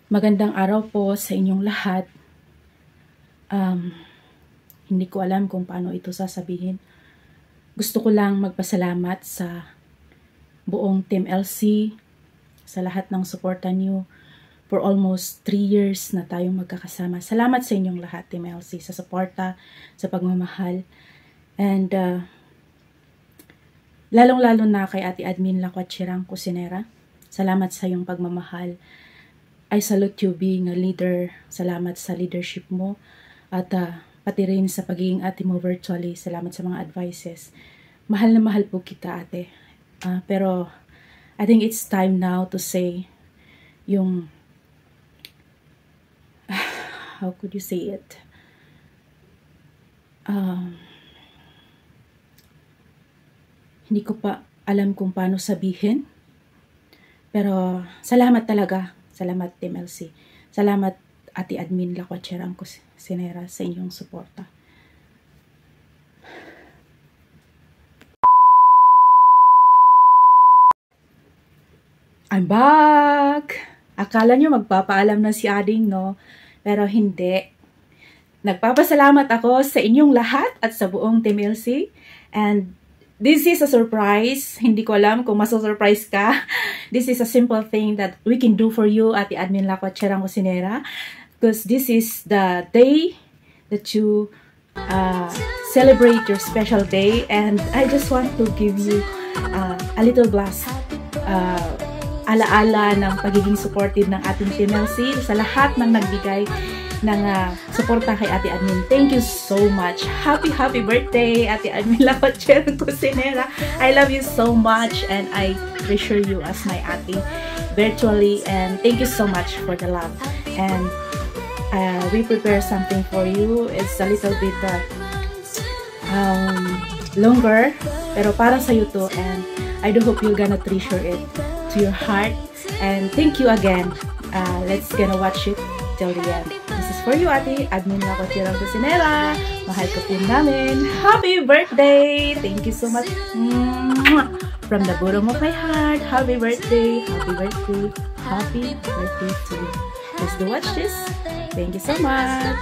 Magandang araw po sa inyong lahat. Hindi ko alam kung paano ito sasabihin. Gusto ko lang magpasalamat sa buong Team LC, sa lahat ng suporta niyo. For almost 3 years na tayong magkakasama. Salamat sa inyong lahat, Team LC, sa suporta, sa pagmamahal. And lalong-lalo na kay Ate Admin Lakwatchirang Cusinera. Salamat sa iyong pagmamahal. I salute you being a leader. Salamat sa leadership mo. At pati rin sa pagiging ate mo virtually. Salamat sa mga advices. Mahal na mahal po kita, ate. Pero I think it's time now to say yung how could you say it? Hindi ko pa alam kung paano sabihin. Pero salamat talaga. Salamat, Team LC. Salamat, Ate Admin Lakwatchirang Cusinera, sa inyong suporta. I'm back! Akala nyo magpapaalam na si Ading, no? Pero hindi. Nagpapasalamat ako sa inyong lahat at sa buong Team LC. And this is a surprise. Hindi ko alam kung maso-surprise ka. This is a simple thing that we can do for you, Ate Admin Lakwatchirang Cusinera. Because this is the day that you celebrate your special day. And I just want to give you a little blast. Alaala ng pagiging supportive ng ating Team LC sa lahat ng nagbigay ng suporta kay Ate Admin. Thank you so much. Happy birthday, Ate Admin Lakwatchirang Cusinera. I love you so much and I treasure you as my ate virtually, and thank you so much for the love. And we prepare something for you. It's a little bit longer, pero para sa iyo to, and I do hope you're gonna treasure it to your heart. And thank you again. Let's gonna watch it till the end. This is for you, Ate Admin Lakwatchirang Cusinera. Mahal ka po namin. Happy birthday! Thank you so much. From the bottom of my heart. Happy birthday! Happy birthday! Happy birthday to you. Let's do watch this. Thank you so much.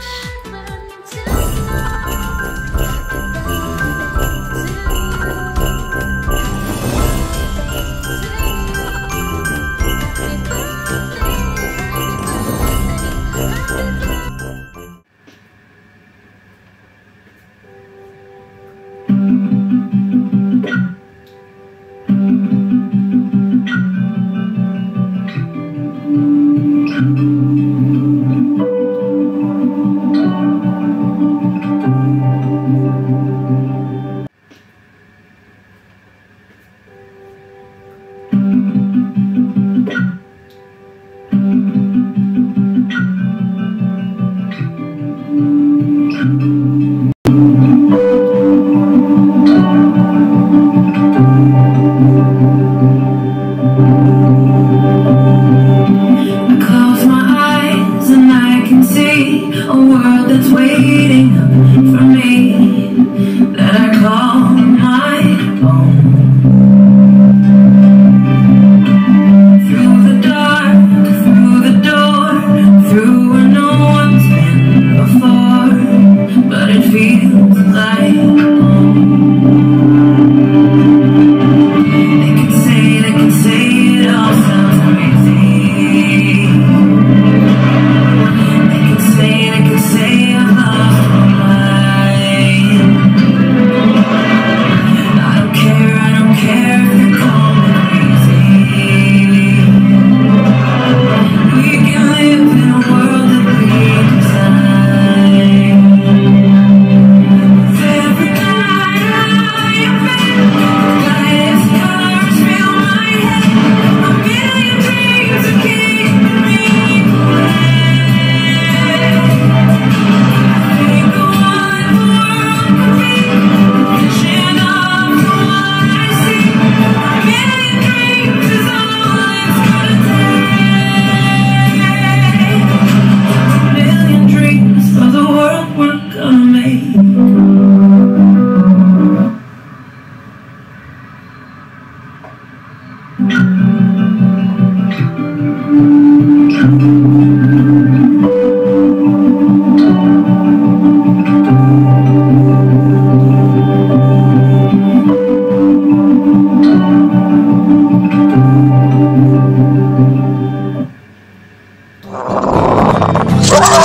Hi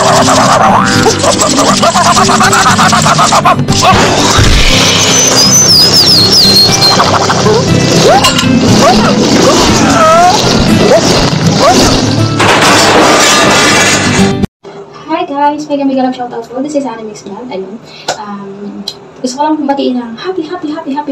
guys! Mega mega love shoutout po. This is Animix Vlog. Ayun. Gusto ko lang pong batiin ng happy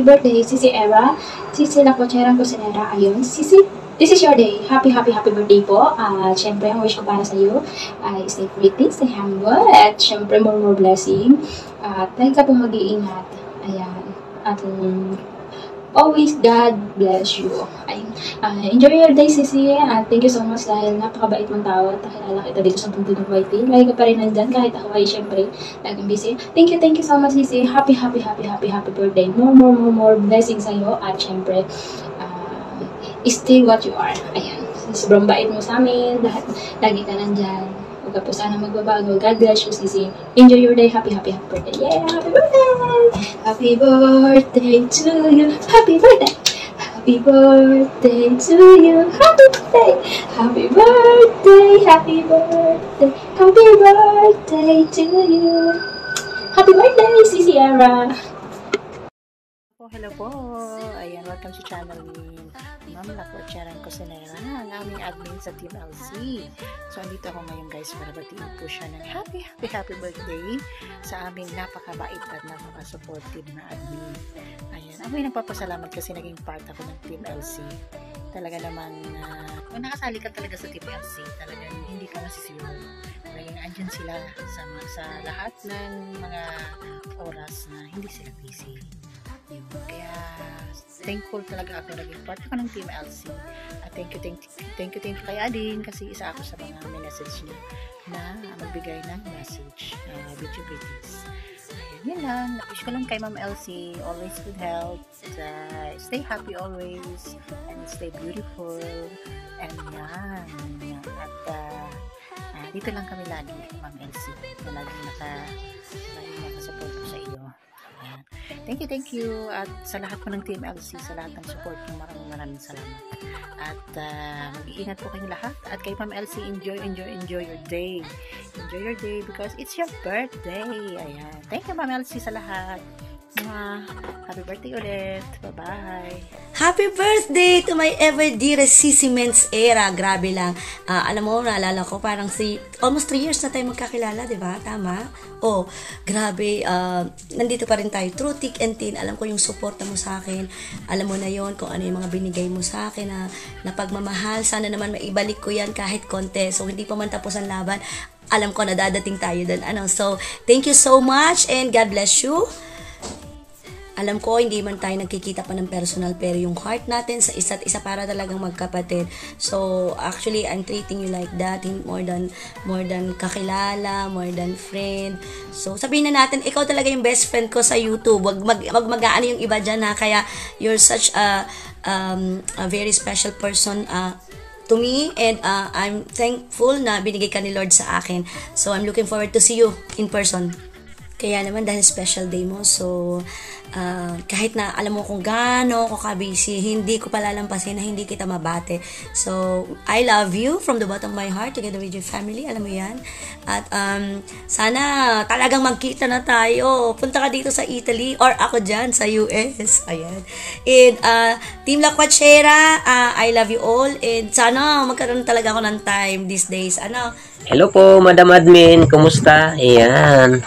birthday, Sisi Era. Sisi Lacocherang Cosinera. Ayun. Sisi, this is your day. Happy birthday po. Siyempre, ang wish ko para sa iyo ay stay pretty, stay humble, at siyempre more blessing. At lagi ka pong mag-iingat. Ayan. At always God bless you. Enjoy your day, Sisi. Thank you so much dahil napakabait mong tao at nakilala kita dito sa Bundok ng YT. Lagi ka pa rin nandyan kahit ako ay syempre laging busy. Thank you so much, Sisi. Happy birthday. More blessings sa'yo at syempre stay what you are. Ayan. Sobrang bait mo sa amin. Lagi ka nandyan. Huwag ka po sana magbabago. God bless you, Sisi. Enjoy your day. Happy birthday. Yeah, happy birthday. Happy birthday to you. Happy birthday. Happy birthday to you. Happy birthday. Happy birthday. Happy birthday. Happy birthday to you. Happy birthday, Sisi Era. Hello po. Ayan, welcome to channel ni Ma'am Lacocherang Cosinera, ang aming admin sa Team LC. So, andito ako ngayon guys para batiin po siya ng happy birthday sa aming napakabait at napaka-supportive na admin. Ayan, ako'y nagpapasalamat kasi naging part ako ng Team LC. Talaga naman, kung nakasali ka talaga sa Team LC, talagang hindi ka masisiyo. Talagang andyan sila sa lahat ng mga oras na hindi sila busy. Kaya thankful talaga ako naging part ako ng Team LC. At thank you kay Ading kasi isa ako sa mga message niya na magbigay ng message, video greetings. Ayan, yun lang. Wish ko lang kay Ma'am LC always good health, stay happy always, and stay beautiful, and yan. At dito lang kami lagi, Ma'am LC, na laging nakasupport ko sa iyo. Ayan. Thank you at sa lahat po ng Team LC, sa lahat ng support nyo, maraming salamat. At mag-iingat po kayong lahat. At kay Ma'am LC, enjoy your day. Enjoy your day because it's your birthday. Ayan. Thank you, Ma'am LC, sa lahat. Happy birthday ulit. Bye-bye. Happy birthday to my ever dearest Sisi Mens Era. Grabe lang. Alam mo, naalala ko, parang almost 3 years na tayo magkakilala, di ba? Tama? Oh, grabe. Nandito pa rin tayo. Through thick and thin. Alam ko yung suporta mo sa akin. Alam mo na yon kung ano yung mga binigay mo sa akin na pagmamahal. Sana naman maibalik ko yan kahit konti. So, hindi pa man tapos ang laban. Alam ko na dadating tayo doon. So, thank you so much and God bless you. Alam ko, hindi man tayo nagkikita pa ng personal, pero yung heart natin sa isa't isa para talagang magkapatid. So, actually, I'm treating you like that, more than kakilala, more than friend. So, sabihin na natin, ikaw talaga yung best friend ko sa YouTube. Wag mag-aano yung iba dyan, ha? Kaya, you're such a very special person to me, and I'm thankful na binigay ka ni Lord sa akin. So, I'm looking forward to see you in person. Kaya naman, dahil special day mo, so kahit na alam mo kung gaano ako ka-busy, hindi ko palalampasin na hindi kita mabate. So, I love you from the bottom of my heart together with your family. Alam mo yan. At sana talagang magkita na tayo. Punta ka dito sa Italy or ako dyan sa US. Ayan. And Team Lacochera, I love you all. And sana magkaroon talaga ako ng time these days. Hello po, Madam Admin. Kumusta? Ayan.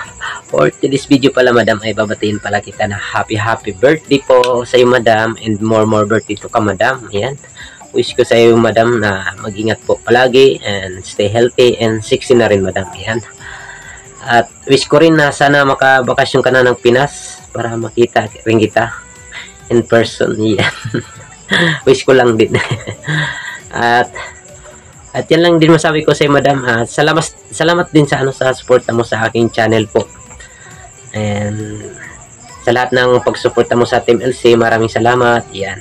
For this video pala, Madam, ay babatiin pala kita na happy birthday po sa iyo, Madam. And more birthday to ka, Madam. Ayan. Wish ko sa iyo, Madam, na mag-ingat po palagi and stay healthy and sexy na rin, Madam. Ayan. At wish ko rin na sana makabakasyon ka na ng Pinas para makita rin kita in person. Ayan. Wish ko lang din. At yan lang din masabi ko sa iyo, Madam. Salamat din sa sa support mo sa aking channel po. And sa lahat ng pagsuporta mo sa Team LC, maraming salamat. Yan.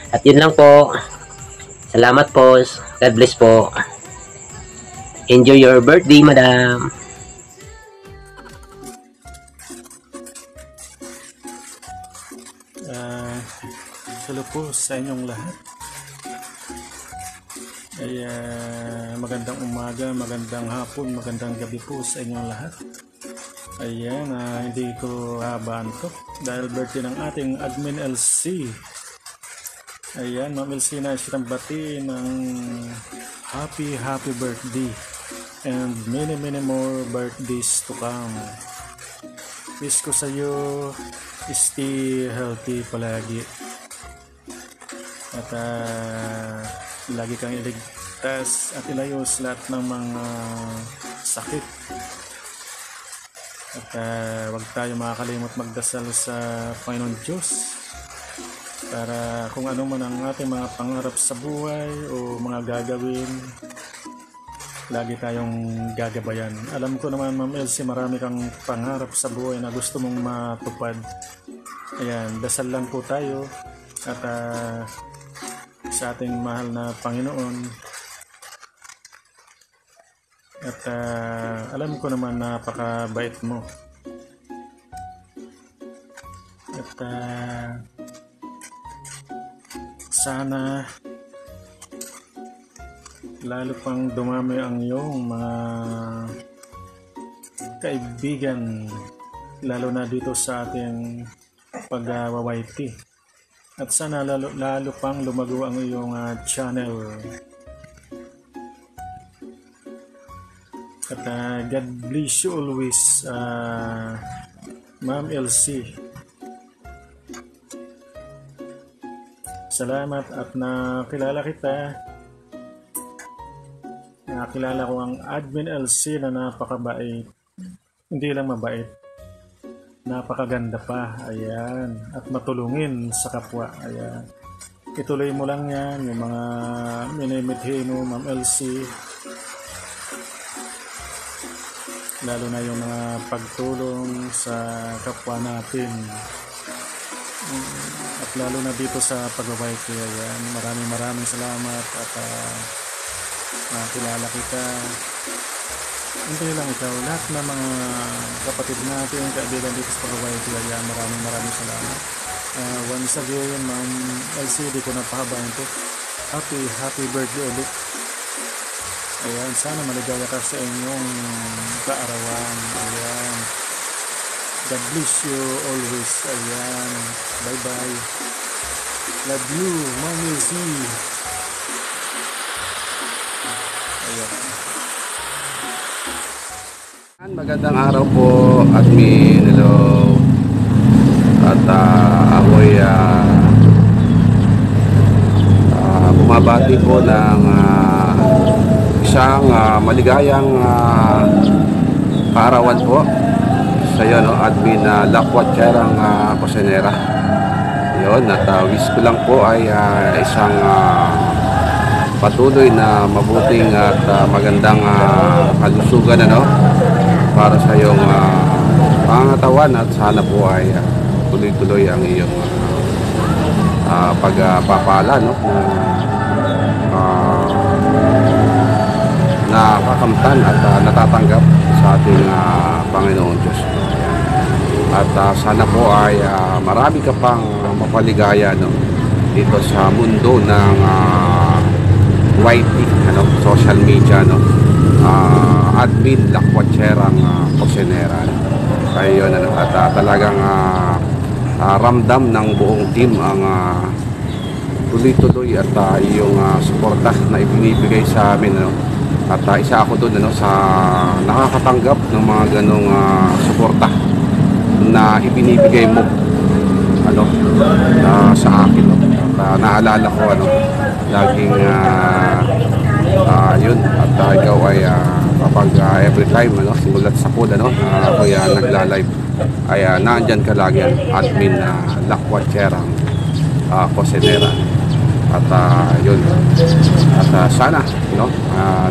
At yun lang po. Salamat po. God bless po. Enjoy your birthday, Madam. Hello po sa inyong lahat. Ay magandang umaga, magandang hapon, magandang gabi po sa inyong lahat. Ayan, hindi ko habaan to dahil birthday ng ating admin LC. Ayan, Ma'am LC, na siyang bati ng happy birthday and many more birthdays to come. Wish ko sa iyo stay healthy palagi at lagi kang iligtas at ilayo sa lahat ng mga sakit. At huwag tayo makakalimot magdasal sa Panginoon Diyos para kung ano man ang ating mga pangarap sa buhay o mga gagawin, lagi tayong gagabayan. Alam ko naman, Ma'am Elsie, marami kang pangarap sa buhay na gusto mong matupad. Ayan, dasal lang po tayo at sa ating mahal na Panginoon. At alam ko naman napakabait mo. At sana lalo pang dumami ang iyong mga kaibigan, lalo na dito sa ating pag-YT. At sana lalo pang lumago ang iyong channel. At God bless you always, Ma'am LC. Salamat at nakilala kita. Nakilala ko ang admin LC na napakabait. Hindi lang mabait, napakaganda pa. Ayan, at matulungin sa kapwa. Ayan, ituloy mo lang yan, yung mga minimithi mo, Ma'am LC, lalo na yung mga pagtulong sa kapwa natin, at lalo na dito sa pag-YT. Ayan, maraming salamat at nakilala kita. Hindi lang ikaw, lahat ng mga kapatid natin, kaibigan dito sa pag-YT. Ayan, maraming salamat. Once again, Ma'am LC, di ko napahabaan ito. Happy birthday ulit. Ayan, sana maligaya ka sa inyong kaarawan. Ayan, God bless you always. Ayan, bye bye. Love you, Ma'am LC. Ayan. Magandang araw po, admin. Hello. At ako'y bumabati po ng isang maligayang kaarawan po sa iyo, no, admin Lakwat Cherang Cosenera. Yun, at wish ko lang po ay isang patuloy na mabuting at magandang kalusugan, ano, para sa iyong pangatawan, at sana po ay tuloy-tuloy ang iyong pagpapala, no, na nakakamtan at natatanggap sa ating Panginoon Diyos. At sana po ay marami ka pang mapaligaya, no, dito sa mundo ng YT, ano, social media, no, admin Lakwat Cherang Cosenera. Kaya yun, at talagang ramdam ng buong team ang tuloy-tuloy at yung suporta na ibinibigay sa amin, ano. At isa ako doon, ano, sa nakakatanggap ng mga ganong suporta na ibinibigay mo, ano, sa akin, no. At naalala ko, ano, laging yun, at ikaw ay kapag every time, ano, simulat sa pool, ano, ako nagla-live, ay nandyan ka lagi, admin Lakwat Cherang Cosenera. At yun, at sana, no,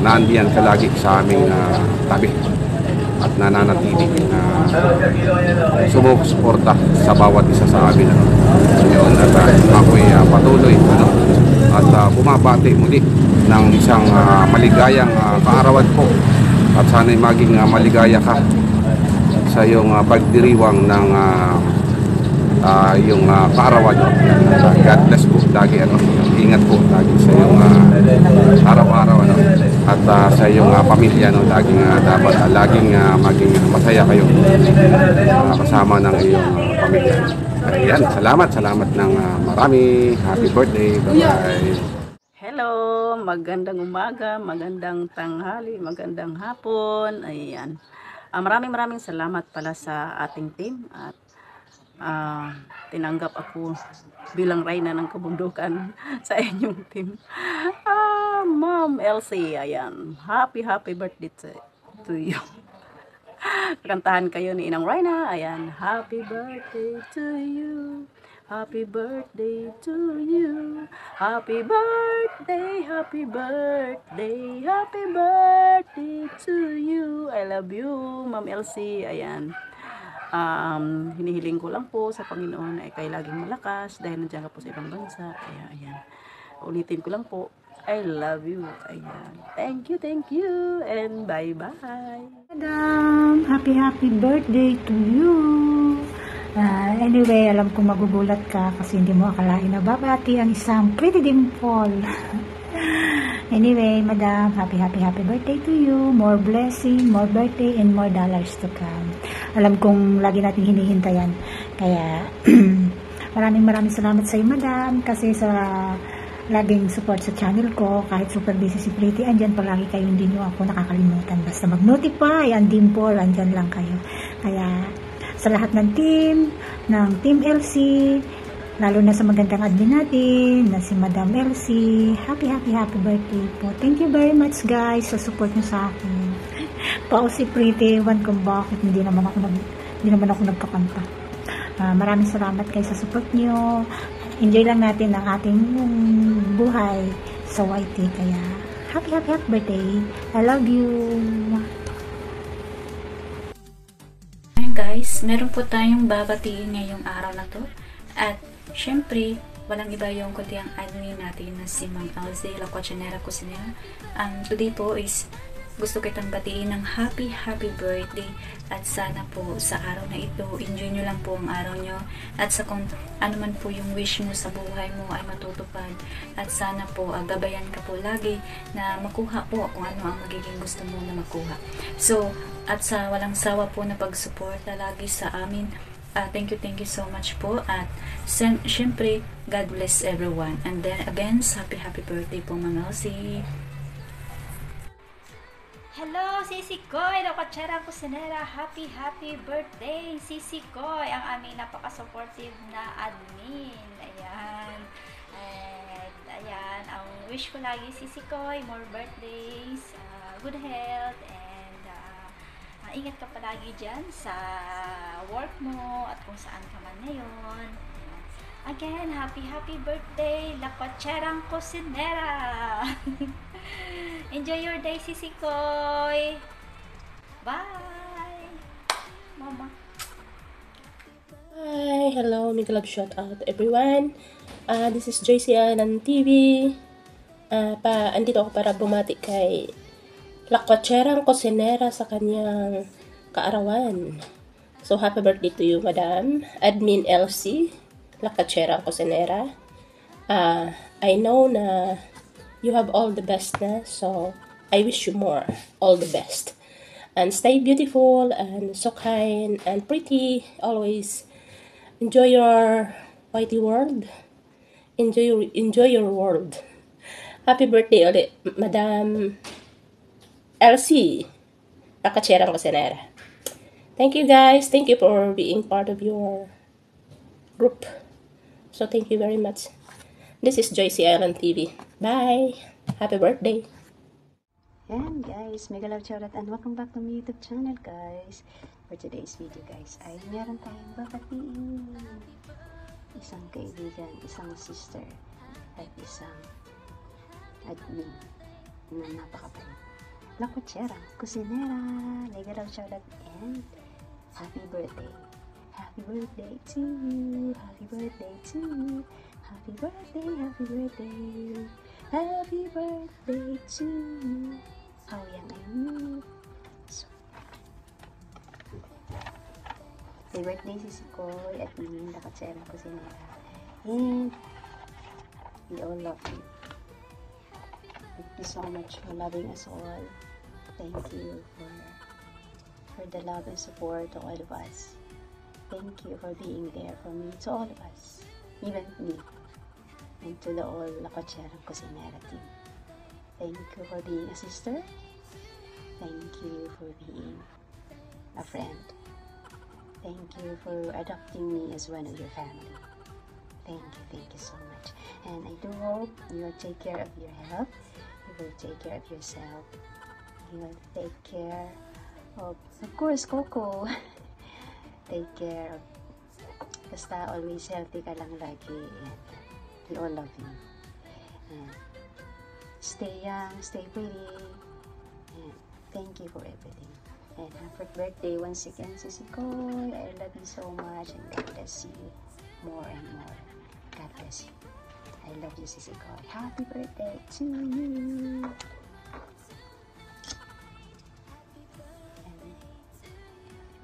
nandiyan ka lagi sa aming tabi at nananatili na sumusuporta sa bawat isa sa amin, ano. Yun, at ako'y patuloy, ano, at bumabati muli ng isang maligayang kaarawan po, at sana'y maging maligaya ka sa iyong pagdiriwang ng iyong kaarawan, no. God bless po. lagi ingat po lagi sa iyong araw-araw at sa iyong pamilya laging dapat laging maging masaya kayo kasama ng iyong pamilya. Ayan, salamat ng marami. Happy birthday. Bye-bye. Hello, magandang umaga, magandang tanghali, magandang hapon. Ayan. Maraming salamat pala sa ating team at tinanggap ako bilang Reyna ng Kabundukan sa inyong team. Ma'am Elsie, ayan. Happy birthday to you. Kantahan kayo ni Inang Reyna. Ayan. Happy birthday to you. Happy birthday to you. Happy birthday, happy birthday, happy birthday to you. I love you, Ma'am Elsie. Ayan. Hinihiling ko lang po sa Panginoon ay kayo laging malakas dahil nandiyan ka po sa ibang bansa. Ayan. Ulitin ko lang po. I love you. Ayan. Thank you. And bye-bye. Madam, happy birthday to you. Anyway, alam ko magugulat ka kasi hindi mo akalain na babati ang isang pretty dimple. Anyway, Madam, happy birthday to you. More blessing, more birthday, and more dollars to come. Alam kong lagi natin hinihintayan. Kaya, maraming salamat sa iyo, Madam, kasi sa laging support sa channel ko. Kahit super busy si Pretty, andyan palagi kayo, hindi nyo ako nakakalimutan. Basta mag-notify, ang dimple, andyan lang kayo. Kaya, sa lahat ng Team LC, lalo na sa magandang admin natin, na si Madam LC, happy birthday po. Thank you very much guys sa support nyo sa akin. Pao si Pretty, ewan kung bakit, hindi naman ako nagkakanta. Maraming salamat kayo sa support nyo. Enjoy lang natin ang ating buhay sa YT. Kaya, happy birthday. I love you. Ayan guys, meron po tayong babatiin ngayong araw na to. At, syempre, walang iba yung kundi ang admin natin na si Ma'am Elsie, La Cochinera Cocinera. Today po is gusto kitang batiin ng happy birthday at sana po sa araw na ito, enjoy nyo lang po ang araw nyo at sa kung ano man po yung wish mo sa buhay mo ay matutupad at sana po gabayan ka po lagi na makuha po kung ano ang magiging gusto mo na makuha. So, at sa walang sawa po na pagsuporta lagi sa amin, thank you so much po at syempre, God bless everyone. And then again, happy birthday po Ma'am Elsie. Hello, Sisi Koy, La Cochinera Cocinera. Happy birthday, Sisi Koy, ang aming napaka-supportive na admin. Ayan. And, ayan, ang wish ko lagi, Sisi Koy, more birthdays, good health, and ingat ka palagi dyan sa work mo at kung saan ka man ngayon. Again, happy birthday, La Cochinera Cocinera. Enjoy your day, Sisi Koy. Bye, Mama. Hi, hello, mega love shout out everyone. This is JC ng TV. Andito ako para bumati kay La Cochinera Cocinera sa kanyang kaarawan. So, happy birthday to you, Madam Admin LC, La Cochinera Cocinera. I know na you have all the best na, so I wish you more, all the best. And stay beautiful and so kind and pretty. Always enjoy your whitey world. Enjoy your world. Happy birthday ulit, Madam LC, La Cochinera Cocinera. Thank you guys. Thank you for being part of your group. So thank you very much. This is Joyce Island TV. Bye! Happy birthday! And guys, mega love shoutout and welcome back to my YouTube channel guys. For today's video guys, ay meron tayong babatiin. Isang kaibigan, isang sister, at isang admin na napakapayag. La Cochinera Cocinera. Mega love shoutout and happy birthday. Happy birthday to you. Happy birthday to you. Happy birthday, happy birthday, happy birthday to you. Oh, yan ay you. So, happy birthday Sisi Koy at La Cochinera Cocinera. And We all love you. Thank you so much for loving us all. Thank you for the love and support to all of us. Thank you for being there for me, to all of us, even me, and to the all La Cocherang Cocinera team. Thank you for being a sister. Thank you for being a friend. Thank you for adopting me as one of your family. Thank you so much. And I do hope you will take care of your health. You will take care of yourself. You will take care of course, Coco. Take care of, basta always healthy ka lang lagi. And we all love you. And stay young, stay pretty. And thank you for everything. And happy birthday once again, Sissy Koy. I love you so much, and God bless you more and more. God bless you. I love you, Sissy Koy. Happy birthday to you. And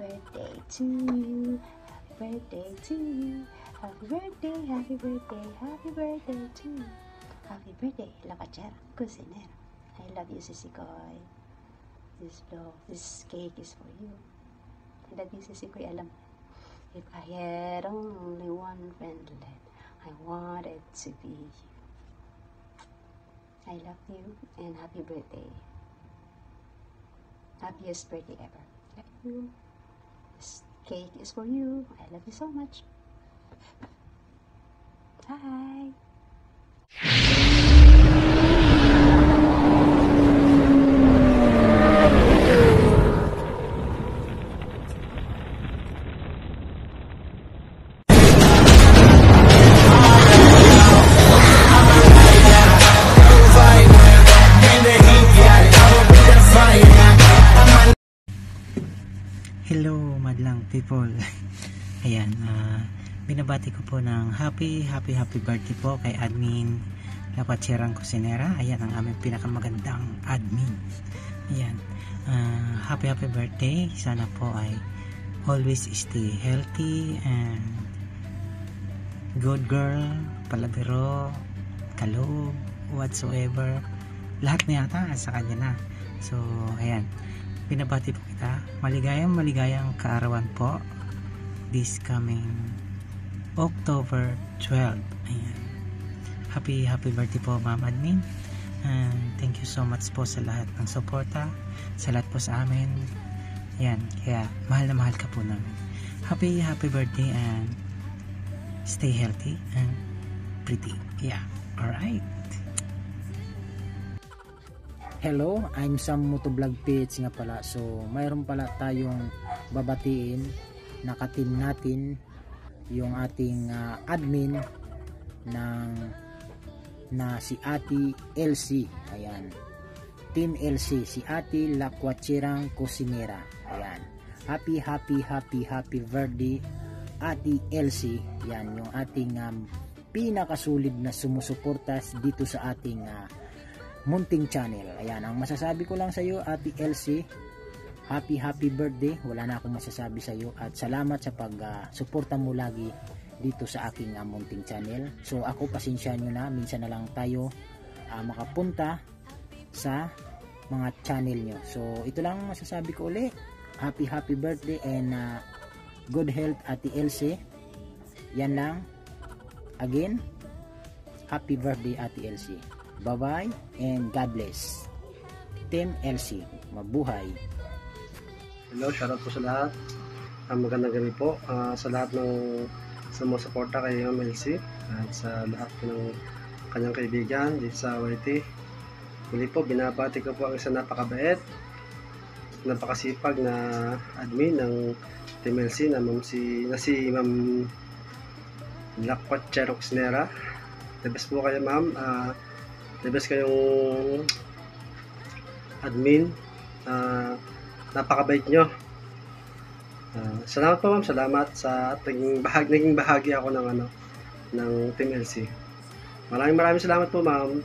birthday to you. Happy birthday to you. Happy birthday, happy birthday, happy birthday to you. Happy birthday, La Cocherang Cocinera. I love you, Sissy Koy. This cake is for you. I love you, Sissy Koy. Alam, if I had only one friend left, I wanted to be you. I love you and happy birthday. Happiest birthday ever. Love you. This cake is for you. I love you so much. Bye. Hello madlang people. Ayan, binabati ko po ng happy birthday po kay admin La Cocherang Cocinera. Ayan ang aming pinakamagandang admin. Ayan, happy birthday. Sana po ay always stay healthy and good girl, palabiro, kaloob, whatsoever. Lahat na yata sa kanya na. So, ayan. Binabati po kita. Maligayang kaarawan po this coming October 12. Ayan. Happy birthday po, Ma'am Admin. And thank you so much po sa lahat ng suporta, sa lahat po sa amin. Ayan. Kaya mahal na mahal ka po namin. Happy birthday and stay healthy and pretty. Yeah. Alright. Hello, I'm Sam Motovlog Pits nga pala. So, mayroon pala tayong babatiin. Nakatim natin yung ating admin na si Ate LC. Ayan. Team LC, si Ate La Cocherang Cocinera. Ayan. Happy birthday Ate LC. Yan yung ating pinakasulid na sumusuportas dito sa ating munting channel. Ayan, ang masasabi ko lang sa iyo, Ate LC, happy birthday. Wala na akong masasabi sa iyo at salamat sa pag-suporta mo lagi dito sa aking munting channel. So ako, pasensya nyo na, minsan na lang tayo makapunta sa mga channel nyo. So ito lang masasabi ko uli. Happy birthday and good health, Ate LC. Yan lang. Again, happy birthday, Ate LC. Bye-bye and God bless. Team LC, mabuhay. Hello, shoutout po sa lahat. Magandang gabi po sa lahat ng sumusuporta kay Ma'am LC at sa lahat po ng kanyang kaibigan dito sa YT. Muli po, binabati ko po ang isang napakabait, napakasipag na admin ng Team LC na si Ma'am La Cocherang Cocinera. The best po kayo, ma'am. The best kayong admin. Napakabait nyo. Salamat po, ma'am. Salamat sa naging bahagi ako ng Team LC. Maraming salamat po, ma'am.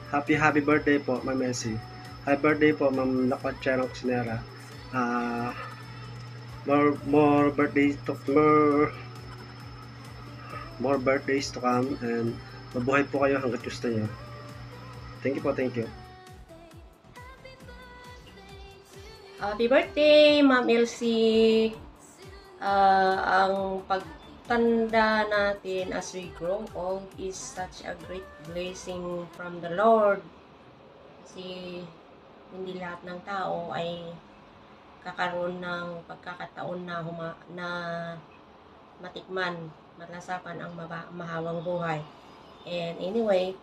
Happy birthday po, Ma'am LC. Happy birthday po, Ma'am La Cocherang Cocinera. More birthdays to come, and Mabuhay po kayo hanggat gusto nyo. Thank you po, thank you. Happy birthday, Ma'am Elsie! Ang pagtanda natin as we grow old is such a great blessing from the Lord. Kasi hindi lahat ng tao ay kakaroon ng pagkakataon na matikman, malasapan ang mahawang buhay. And anyway,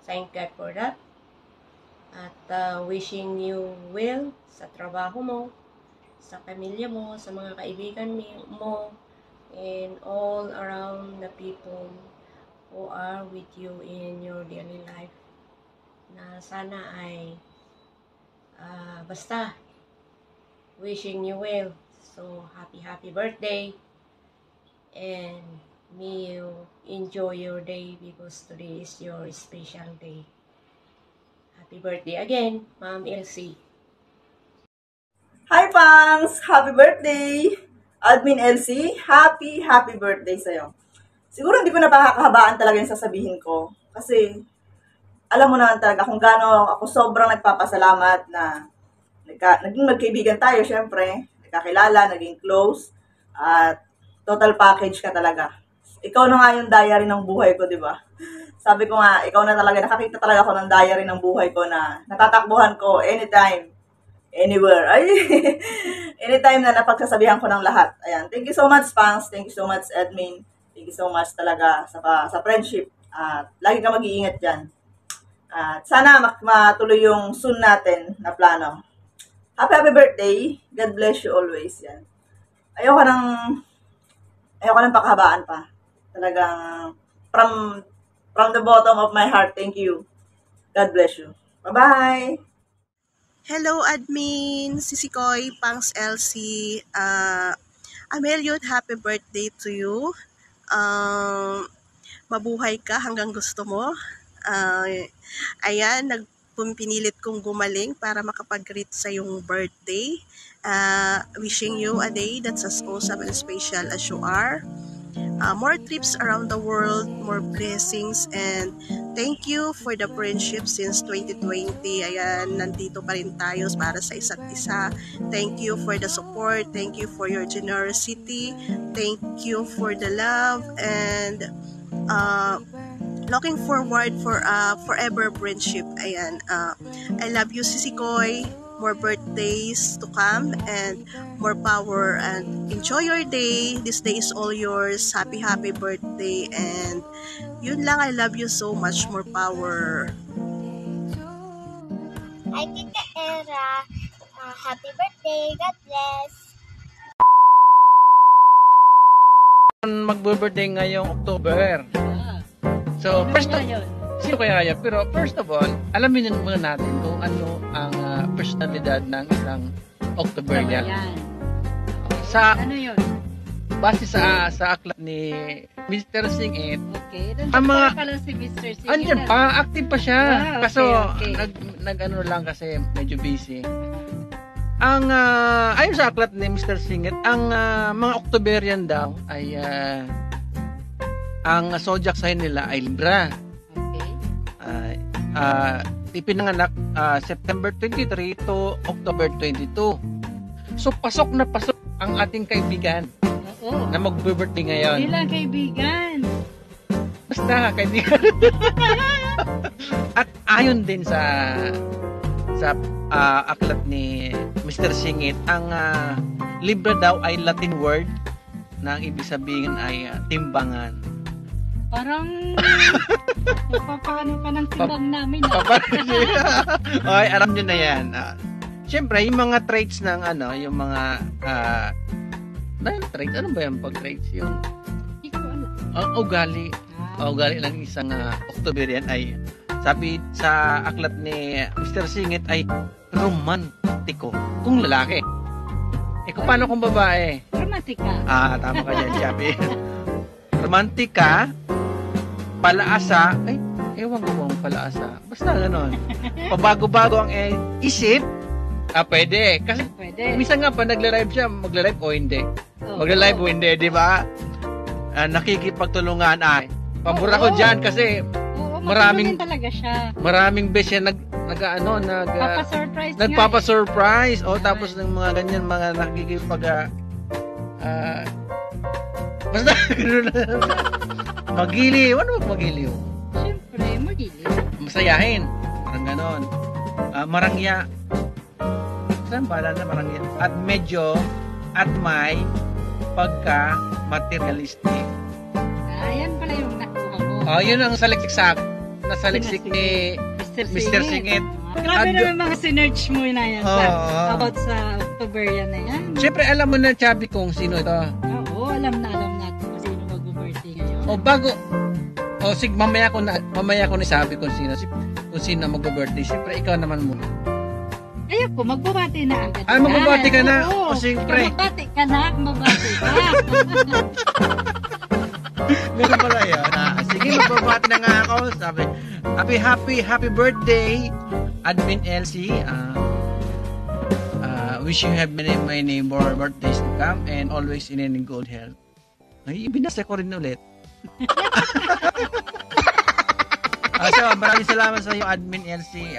thank God for that. At wishing you well sa trabaho mo, sa pamilya mo, sa mga kaibigan mo, and all around the people who are with you in your daily life. Na sana ay basta wishing you well. So happy birthday, and may you enjoy your day because today is your special day. Happy birthday again, Ma'am Elsie. Hi, Pangs! Happy birthday! Admin Elsie, happy birthday sa'yo. Siguro hindi ko na pakakahabaan talaga yung sasabihin ko. Kasi, alam mo naman talaga kung gaano ako sobrang nagpapasalamat na naging magkaibigan tayo, syempre. Nagkakilala, naging close. At total package ka talaga. Ikaw na nga yung diary ng buhay ko, di ba? Sabi ko nga, ikaw na talaga, nakakita talaga ako ng diary ng buhay ko na natatakbuhan ko anytime. Anywhere. Ay, anytime na napagsasabihan ko ng lahat. Ayan. Thank you so much, Pangs. Thank you so much, Admin. Thank you so much talaga sa friendship. At lagi ka mag-iingat dyan. At sana matuloy yung soon natin na plano. Happy birthday. God bless you always. Yan. Ayoko nang pakahabaan pa. Talagang from the bottom of my heart, thank you. God bless you. Bye-bye. Hello, Admin! Sisi Koy, Pangs Elsie. Ameliot, happy birthday to you. Mabuhay ka hanggang gusto mo. Ayan, pinilit kong gumaling para makapag-greet sa iyong birthday. Wishing you a day that's as awesome and special as you are. More trips around the world, more blessings, and thank you for the friendship since 2020. Ayan, nandito pa rin tayo para sa isa't isa. Thank you for the support. Thank you for your generosity. Thank you for the love, and looking forward for forever friendship. Ayan, I love you, Sisi Koy. More birthdays to come and more power, and enjoy your day. This day is all yours. Happy birthday, and yun lang, I love you so much. More power. Hi, Tita Era. Happy birthday. God bless. Magbe-birthday ngayong October. So, sino kaya yun? Pero first of all, alamin muna natin kung ano ang personalidad ng isang Octoberian. Ano yun? Base sa aklat ni Mr. Singit. Okay. Ang mga pala si Mr. Singit. Andiyan pa, active pa siya. Wow, Kaso, okay. nag-ano lang kasi medyo busy. Ang ayon sa aklat ni Mr. Singit, ang mga Octoberian daw ay ang zodiac sign nila ay Libra. Ipinanganak September 23 to October 22. So pasok na pasok ang ating kaibigan na mag-birthday ngayon. Hindi lang kaibigan. Basta kaibigan. At ayon din sa aklat ni Mr. Singit, ang Libra daw ay Latin word na ang ibig sabihin ay timbangan. Parang papaano ka ng timbang namin. Okay, alam nyo na yan. Siyempre, yung mga traits ng yung mga traits, ano ba yung pag-traits? Yung ugali. Ugali ng isang Octoberian ay, sabi sa aklat ni Mr. Singit, ay romantiko kung lalaki. Kung paano kung babae? Romantika. Tama ka dyan, Chabi. Romantika, palaasa, ewan ko kung palaasa. Basta gano'n. Pabago-bago ang isip, pwede. Kasi minsan nga pa nagla-live siya, magla-live o hindi. Magla-live o hindi, di ba? Nakikipagtulungan Pabor ako dyan kasi maraming talaga siya. Maraming beses siya nagpapa-surprise. O tapos ng mga ganyan mga nakikipag basta magiliw. Ano magiliw? Siyempre, magiliw. Masayahin. Parang ganon. Marangya. Saan bala na marangya? At medyo at may pagka materialistic. Ayan pala yung nakuha ko. Yun ang nasa leksik ni Mr. Singit. Grabe naman mga sinerge mo na yan about sa October yan na yan. Siyempre alam mo na, Chubby, kung sino ito. Oo, alam natin kung sino mag-birthday ngayon. Mamaya ko nasabi kung sino mag-birthday. Siyempre ikaw naman muna. Ayoko, magbabati na agad. Ay, magbabati ka na? Oo, siyempre. magbabati ka na, magbabati ka. Meron pala yan. Sige, magbabati na nga ako. Sabi, happy birthday, Admin Elsie. Wish you have many more birthdays to come and always in good health. Ay, binasa ko rin ulit. So, maraming salamat sa iyo, Admin Elsie.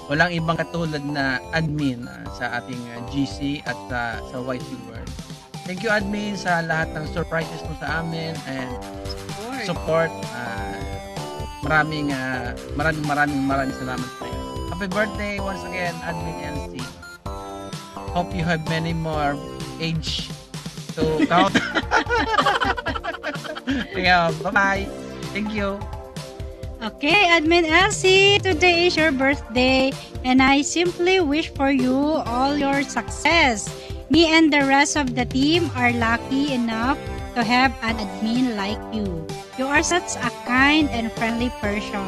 Walang ibang katulad na admin sa ating GC at sa YT World. Thank you, admin, sa lahat ng surprises mo sa amin and support. Maraming salamat sa iyo. Happy birthday once again, Admin LC. Hope you have many more age to count. Bye-bye. Thank you. Okay, Admin Elsie, today is your birthday and I simply wish for you all your success. Me and the rest of the team are lucky enough to have an admin like you. You are such a kind and friendly person.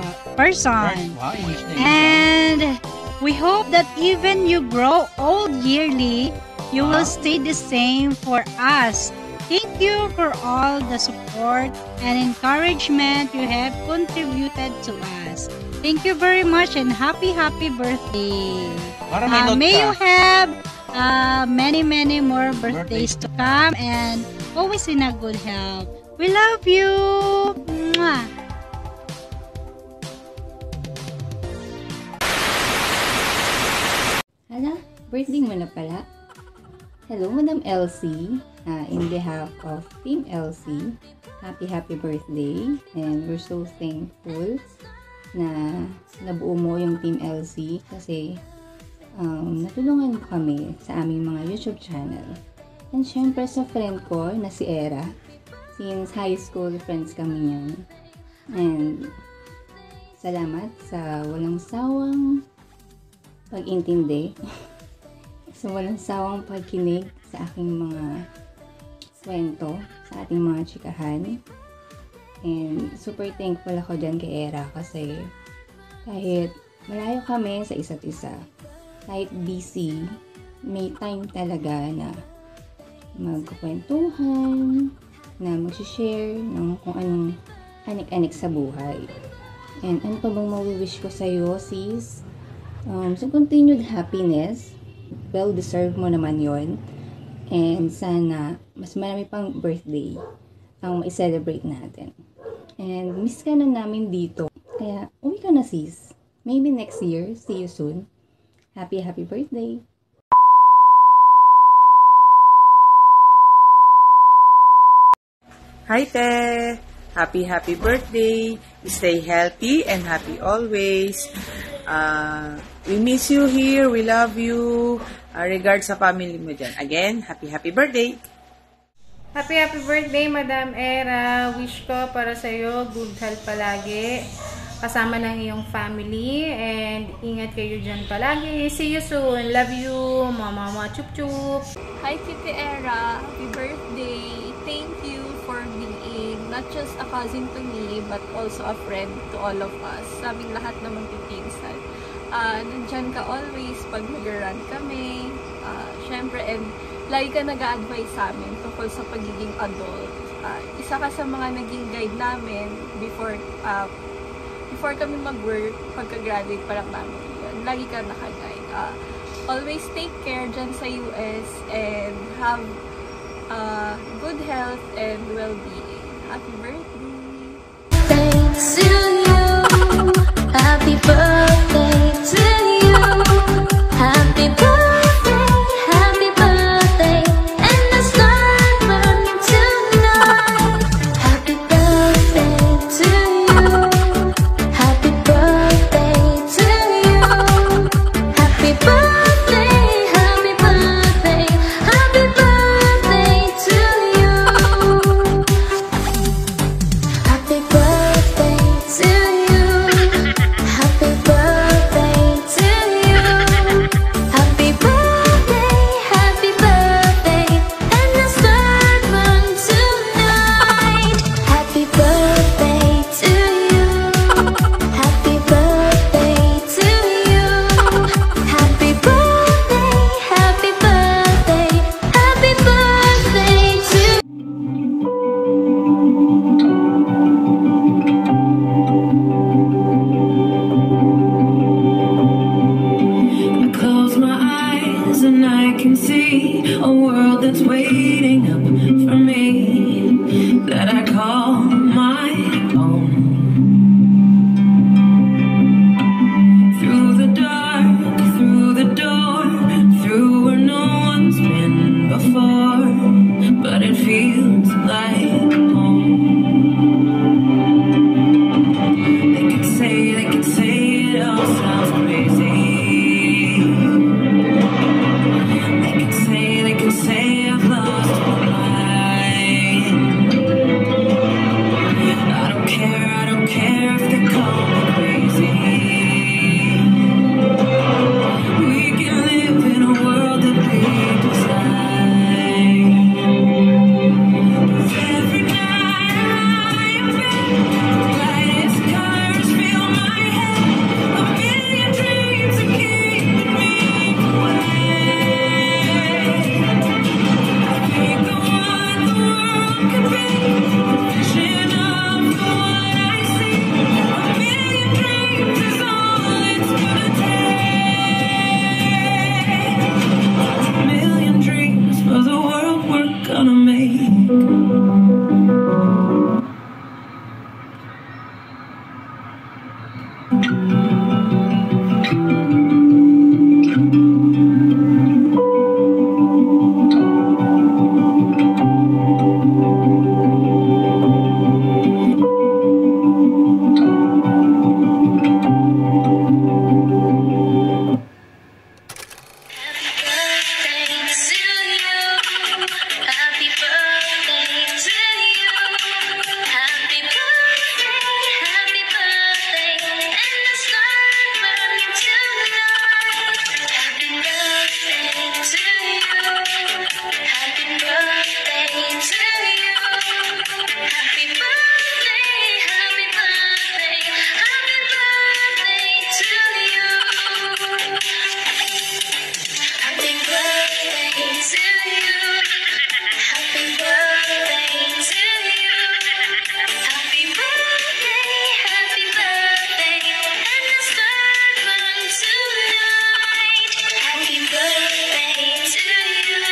And we hope that even you grow old yearly, you will stay the same for us. Thank you for all the support and encouragement you have contributed to us. Thank you very much and happy birthday. May you have many more birthdays to come and always in a good health. We love you. Mwah. Hala, birthday mo na pala. Hello, Madam Elsie. In behalf of Team Elsie, happy birthday, and we're so thankful na nabuo mo yung Team Elsie kasi natulungan mo kami sa aming mga YouTube channel. And syempre sa friend ko na si Era, since high school friends kami niyan. And salamat sa walang sawang pag-intindi, sa walang sawang pagkinig sa aking mga kwento, sa ating mga chikahan. And super thankful ako dyan kay Era kasi kahit malayo kami sa isa't isa, kahit busy, may time talaga na magkukwentuhan, na mag-share ng kung anong anik-anik sa buhay. And ano pa bang mawiwish ko sa'yo, sis? So continued happiness, well-deserved mo naman yon. And sana mas marami pang birthday ang ma-celebrate natin. And miss ka na namin dito. Kaya uwi ka na, sis. Maybe next year. See you soon. Happy birthday. Hi, Te! Happy birthday! Stay healthy and happy always. We miss you here. We love you. Regards sa family mo dyan. Again, happy birthday! Happy birthday, Madam Era. Wish ko para sa'yo, good health palagi. Kasama ng iyong family. And ingat kayo dyan palagi. See you soon. Love you. Mama, chup chup. Hi, Kitty Era. Happy birthday. Thank you for being not just a cousin to me, but also a friend to all of us. Sabing lahat naman pipinsan. Nandyan ka always pag nag-run kami. Syempre, and lagi ka nag-a-advise sa amin tungkol sa pagiging adult. Isa ka sa mga naging guide namin before kami mag-work, pagka-graduate pa lang namin yun. Lagi ka naka-guide. Always take care dyan sa US and have good health and well-being. Happy birthday! to you. Happy birthday to you. Happy birthday, happy birthday. And the sun burning tonight. Happy birthday to you. Happy birthday to you. Happy birthday, happy birthday, happy birthday to you. Happy birthday to you. Happy birthday to you. Happy birthday, happy birthday, and the sun burns tonight. Happy birthday to you. Happy birthday to you. Happy birthday, happy birthday, happy birthday to you. I close my eyes and I can see a world that's waiting up for me, that I call my own. Through the dark, through the door, through where no one's been before, but it feels like home. They could say it all sounds crazy. They could say I've lost my mind. I don't care if they call me crazy. We can live in a world that we design. Every night I am bed, brightest colors fill my head. A million dreams are keeping me awake. I think of what the world could be, vision of what I see. A million dreams is all it's gonna take. A million dreams for the world we're gonna make. Happy birthday to you. Happy birthday, happy birthday, and the sun burning tonight. Happy birthday to you. Happy birthday to you. Happy birthday, happy birthday, happy birthday to you. Happy birthday to you. Happy birthday to you. Happy birthday, and the sun burns tonight. Happy birthday to you.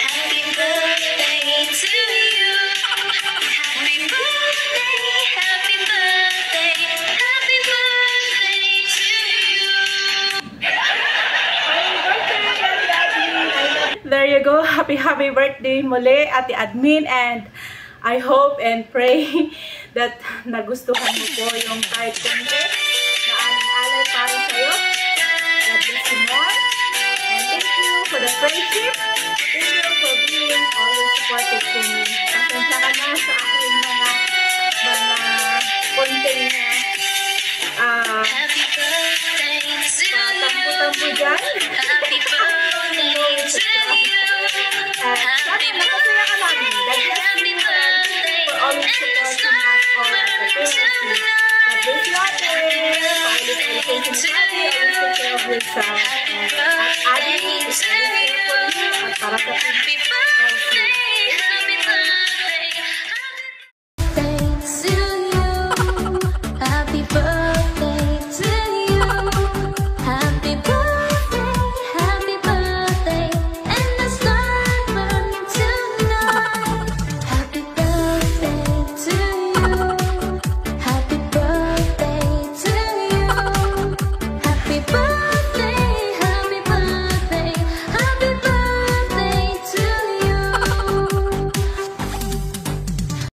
Happy birthday to you. Happy birthday, happy birthday, happy birthday to you. There you go. Happy birthday muli, Ate Admin, and I hope and pray that nagustuhan mo po yung kahit konti na aming alay para sa'yo. God bless you more. And thank you for the friendship. Thank you for being always supportive to me. Pasensya ka na sa aking mga konting patampo-tampo dyan. Happy birthday to you. Happy Nakasaya ka namin. God bless you for always supporting us all at the parents. God bless you, Ate. Paulit-ulitin sa Ate. Always take care of yourself. At Adi, is always there for you. At para sa